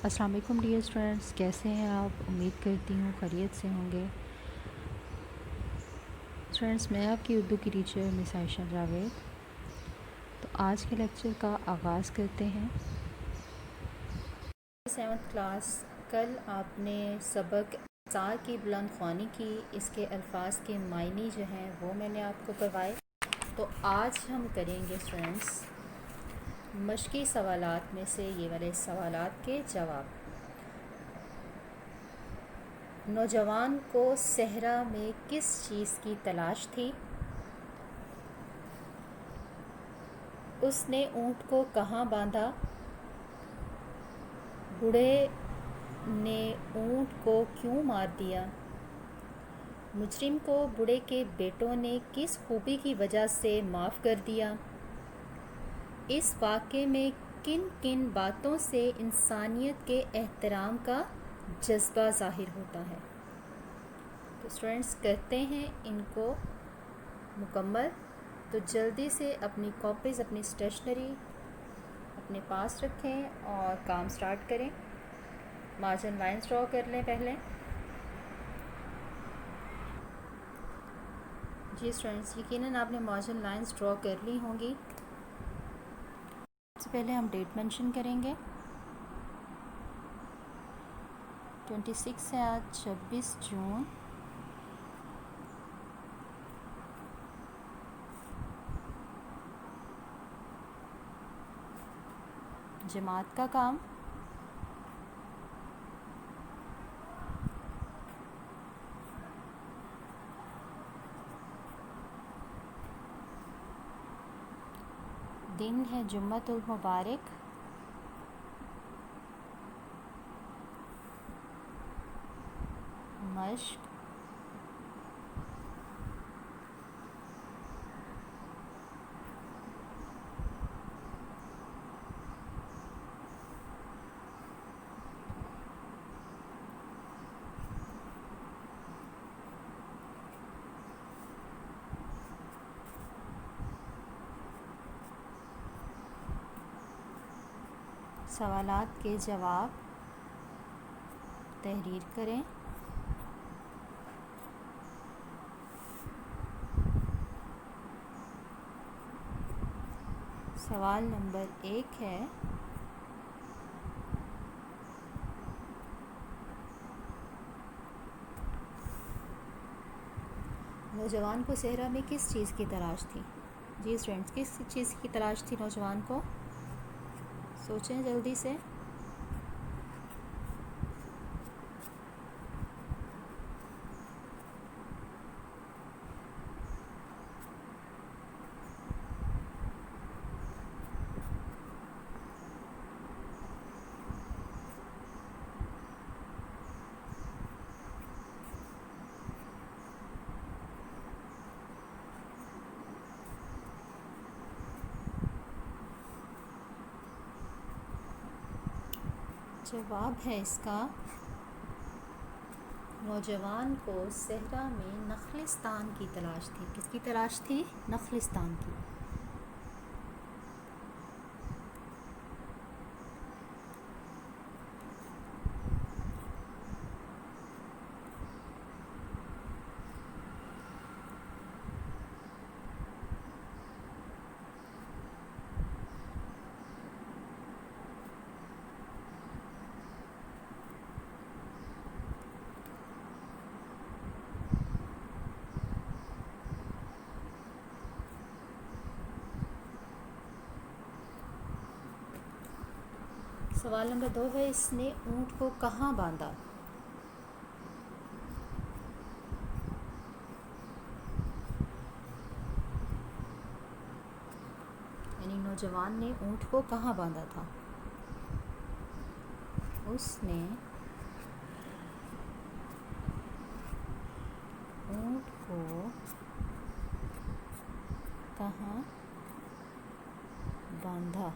अस्सलाम वालेकुम dear students, कैसे हैं आप? उम्मीद करती हूँ खैरियत से होंगे। स्टूडेंट्स, मैं आपकी उर्दू की टीचर मिस आयशा जावेद। तो आज के लेक्चर का आगाज़ करते हैं। 7th क्लास, कल आपने सबक सार की बुलंद ख्वानी की, इसके अल्फाज के मायने जो हैं वो मैंने आपको करवाए। तो आज हम करेंगे स्टूडेंट्स मश्की सवालात में से ये वाले सवालात के जवाब। नौजवान को सहरा में किस चीज़ की तलाश थी? उसने ऊँट को कहाँ बांधा? बूढ़े ने ऊँट को क्यों मार दिया? मुजरिम को बूढ़े के बेटों ने किस खूबी की वजह से माफ़ कर दिया? इस वाक़े में किन किन बातों से इंसानियत के एहतराम का जज्बा ज़ाहिर होता है? तो स्टूडेंट्स करते हैं इनको मुकम्मल। तो जल्दी से अपनी कॉपीज़, अपनी स्टेशनरी अपने पास रखें और काम स्टार्ट करें। मार्जिन लाइंस ड्रॉ कर लें पहले। जी स्टूडेंट्स, यकीनन आपने मार्जिन लाइंस ड्रॉ कर ली होंगी। सबसे पहले हम डेट मेंशन करेंगे। 26 है आज, 26 जून। जमात का काम, दिन है जुम्मतुल मुबारक। मश्क, सवालात के जवाब तहरीर करें। सवाल नंबर 1 है, नौजवान को सहरा में किस चीज़ की तलाश थी? जी स्टूडेंट्स, किस चीज़ की तलाश थी नौजवान को? सोचें जल्दी से। जवाब है इसका, नौजवान को सहरा में नखलिस्तान की तलाश थी। किसकी तलाश थी? नखलिस्तान की। सवाल नंबर 2 है, इसने ऊँट को कहाँ बांधा? यानी नौजवान ने ऊँट को कहाँ बांधा था? उसने ऊँट को कहाँ बांधा?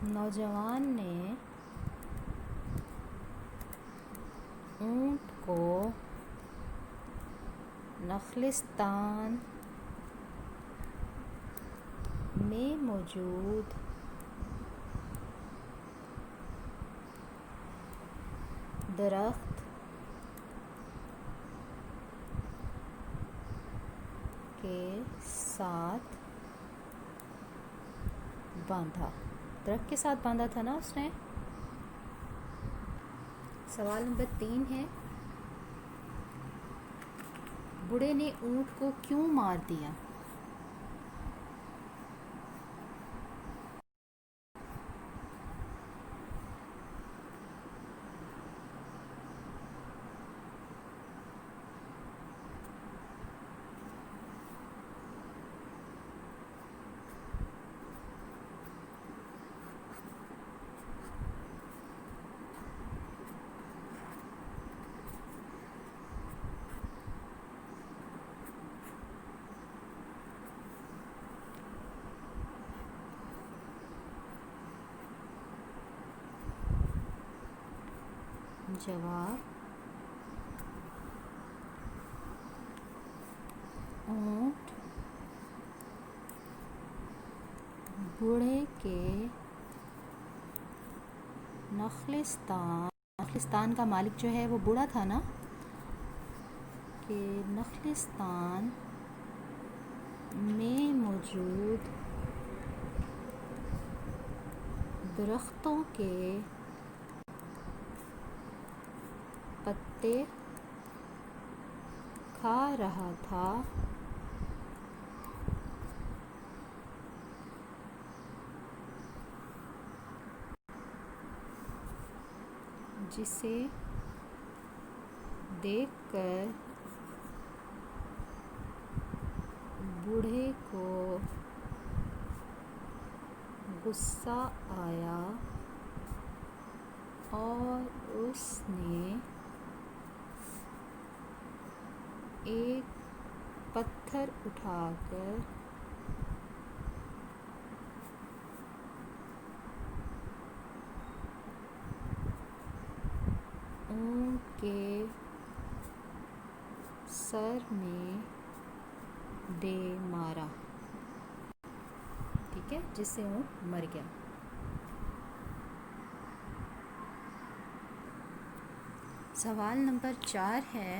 नौजवान ने ऊँट ऊँट को नखलिस्तान में मौजूद दरख्त के साथ बांधा। दरख्त के साथ बांधा था ना उसने। सवाल नंबर 3 है, बूढ़े ने ऊँट को क्यों मार दिया? जवाब, ऊँट बूढ़े के नखलिस्तान का मालिक जो है वो बूढ़ा था ना, कि नखलिस्तान में मौजूद दरख्तों के पत्ते खा रहा था, जिसे देखकर बूढ़े को गुस्सा आया और उसने एक पत्थर उठाकर ऊँट के सर में दे मारा। ठीक है, जिससे ऊँट मर गया। सवाल नंबर 4 है,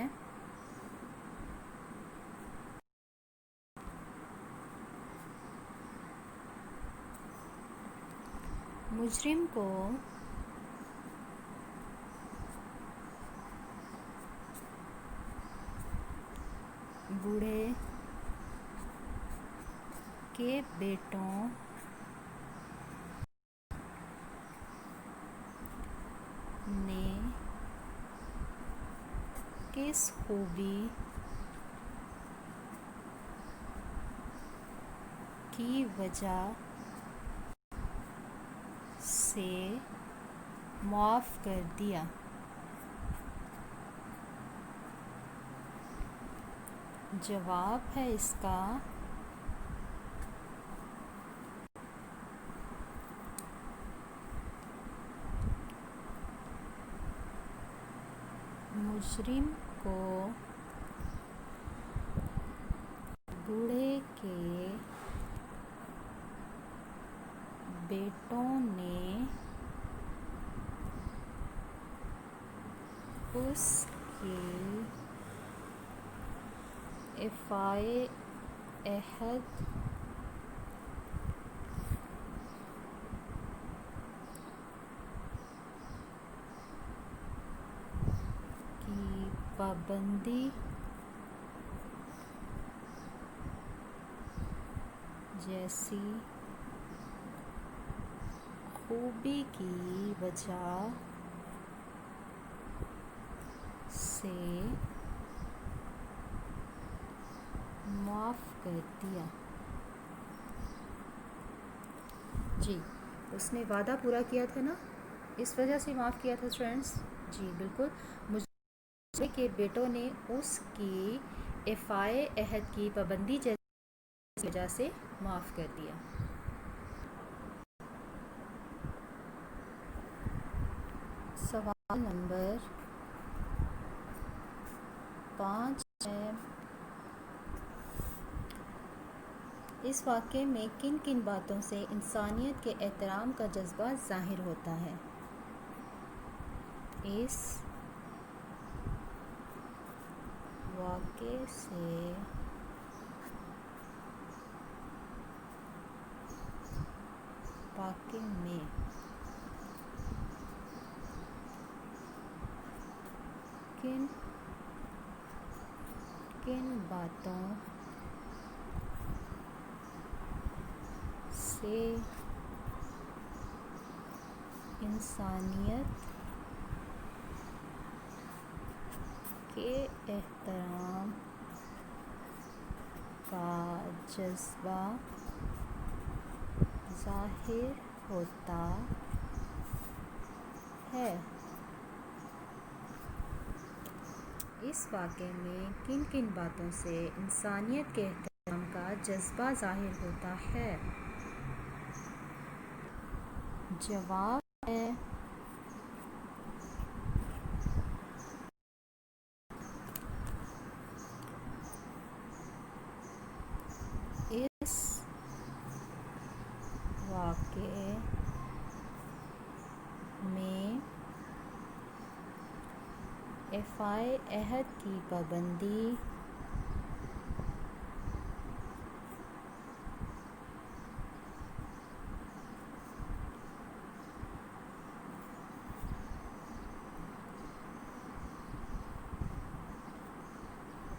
मुजरिम को बूढ़े के बेटों ने किस खूबी की वजह से माफ़ कर दिया? जवाब है इसका, मुजरिम को बूढ़े के बेटों ने उसके इफ़ाए अहद की पाबंदी जैसी खूबी की वजह से माफ़ कर दिया। जी, उसने वादा पूरा किया था ना, इस वजह से माफ़ किया था स्टूडेंट्स। जी बिल्कुल, मुझे के बेटों ने उसकी इफ़ाए अहद की पाबंदी जैसी वजह से माफ़ कर दिया। सवाल नंबर 5 है, इस वाक़े में किन किन बातों से इंसानियत के एहतराम का जज्बा ज़ाहिर होता है? इस वाक़े से वाक़े में किन किन बातों से इंसानियत के एहतराम का जज्बा ज़ाहिर होता है? इस वाक़े में किन किन बातों से इंसानियत के एहतराम का जज्बा ज़ाहिर होता है? जवाब है इस वाक़े में एफ़ाए अहद की पाबंदी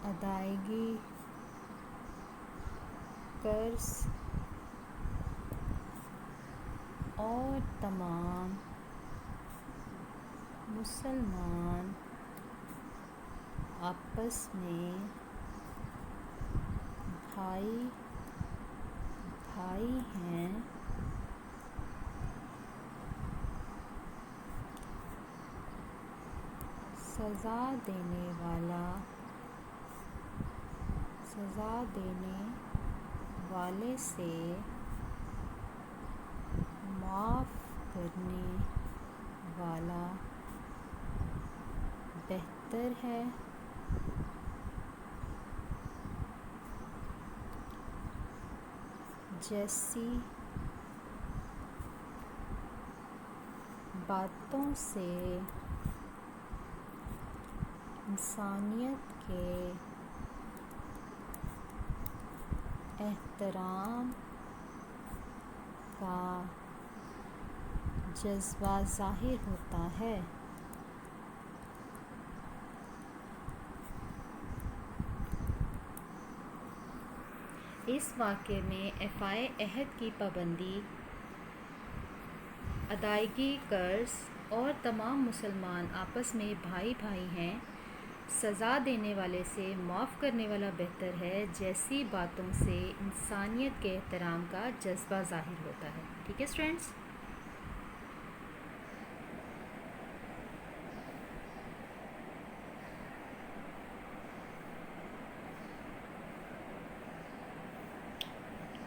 अदायगी कर्ज और तमाम मुसलमान आपस में भाई भाई हैं, सज़ा देने वाले से माफ़ करने वाला बेहतर है। जैसी बातों से इंसानियत के एहतराम का जज्बा ज़ाहिर होता है। इस वाक़े में एफ़ाए अहद की पाबंदी अदायगी कर्ज और तमाम मुसलमान आपस में भाई भाई हैं, सज़ा देने वाले से माफ़ करने वाला बेहतर है, जैसी बातों से इंसानियत के एहतराम का जज्बा ज़ाहिर होता है। ठीक है स्टूडेंट्स?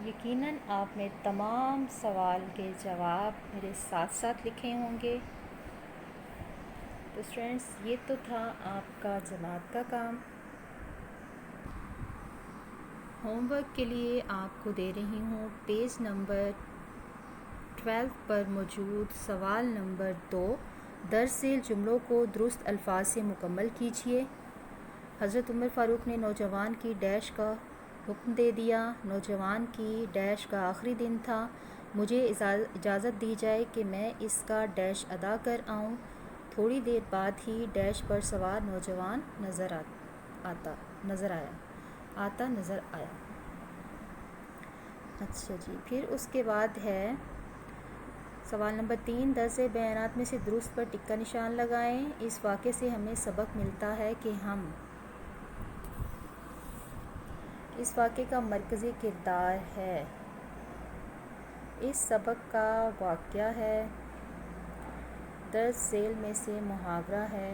यकीनन आपने तमाम सवाल के जवाब मेरे साथ साथ लिखे होंगे। तो स्टूडेंट्स, ये तो था आपका जमात का काम। होमवर्क के लिए आपको दे रही हूँ पेज नंबर 12 पर मौजूद सवाल नंबर 2। दरअसल जुमलों को दुरुस्त अल्फाज से मुकम्मल कीजिए। हज़रत उमर फ़ारूक ने नौजवान की डैश का हुक्म दे दिया। नौजवान की डैश का आखिरी दिन था। मुझे इजाज़त दी जाए कि मैं इसका डैश अदा कर आऊँ। थोड़ी देर बाद ही डैश पर सवार नौजवान नज़र आया। अच्छा जी, फिर उसके बाद है सवाल नंबर 3। दर्स बयानात में से दुरुस्त पर टिक्का निशान लगाएं। इस वाक़े से हमें सबक मिलता है कि हम इस वाक़े का मरकज़ी किरदार है। इस सबक का वाक़या है, दर्स झेल में से मुहावरा है।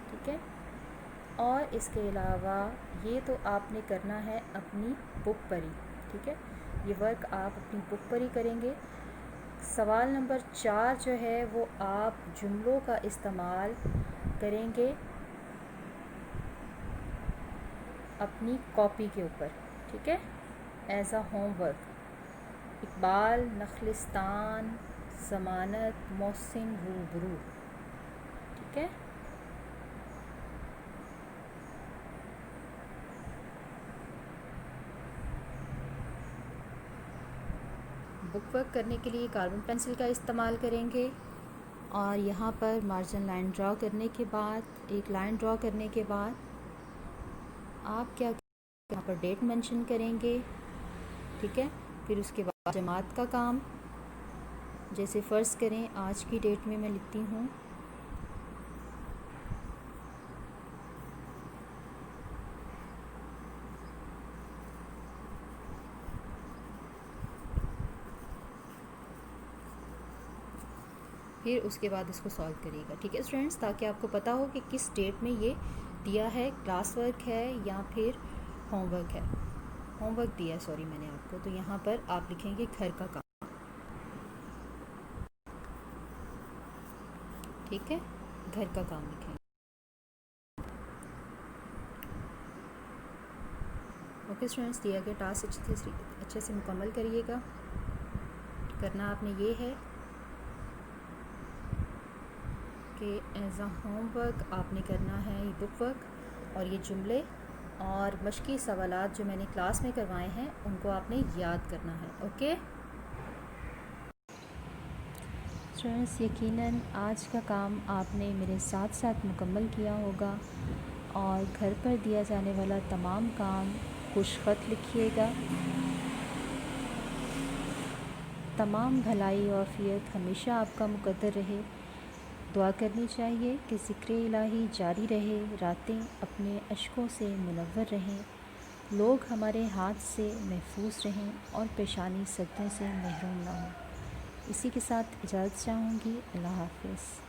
ठीक है, और इसके अलावा ये तो आपने करना है अपनी बुक पर ही। ठीक है, ये वर्क आप अपनी बुक पर ही करेंगे। सवाल नंबर 4 जो है वो आप जुमलों का इस्तेमाल करेंगे अपनी कॉपी के ऊपर, ठीक है, एज अ होमवर्क। इकबाल, नखलिस्तान, ज़मानत, मोहसिन, रूबरू, ठीक है। बुक वर्क करने के लिए कार्बन पेंसिल का इस्तेमाल करेंगे और यहाँ पर मार्जिन लाइन ड्रॉ करने के बाद, एक लाइन ड्रॉ करने के बाद आप क्या यहाँ पर डेट मेंशन करेंगे, ठीक है। फिर उसके बाद जमात का काम, जैसे फ़र्ज़ करें आज की डेट में मैं लिखती हूँ फिर उसके बाद इसको सॉल्व करिएगा, ठीक है स्टूडेंट्स, ताकि आपको पता हो कि किस डेट में ये दिया है, क्लास वर्क है या फिर होमवर्क है। होमवर्क दिया है, सॉरी मैंने आपको, तो यहाँ पर आप लिखेंगे घर का काम, ठीक है, घर का काम लिखेंगे। ओके स्टूडेंट्स, दिया गया टास्क अच्छे से मुकम्मल करिएगा। करना आपने ये है कि एज अ होमवर्क आपने करना है ये बुक वर्क और ये जुमले और मश्की सवालात जो मैंने क्लास में करवाए हैं उनको आपने याद करना है। ओके स्टूडेंट्स, यकीनन आज का काम आपने मेरे साथ साथ मुकम्मल किया होगा और घर पर दिया जाने वाला तमाम काम खुशखत लिखिएगा। तमाम भलाई और आफियत हमेशा आपका मुकद्दर रहे। दुआ करनी चाहिए कि ज़िक्र इलाही जारी रहे, रातें अपने अश्कों से मुनव्वर रहें, लोग हमारे हाथ से महफूज रहें और पेशानी सदक़ों से महरूम ना हों। इसी के साथ इजाज़त चाहूँगी। अल्लाह हाफ़िज़।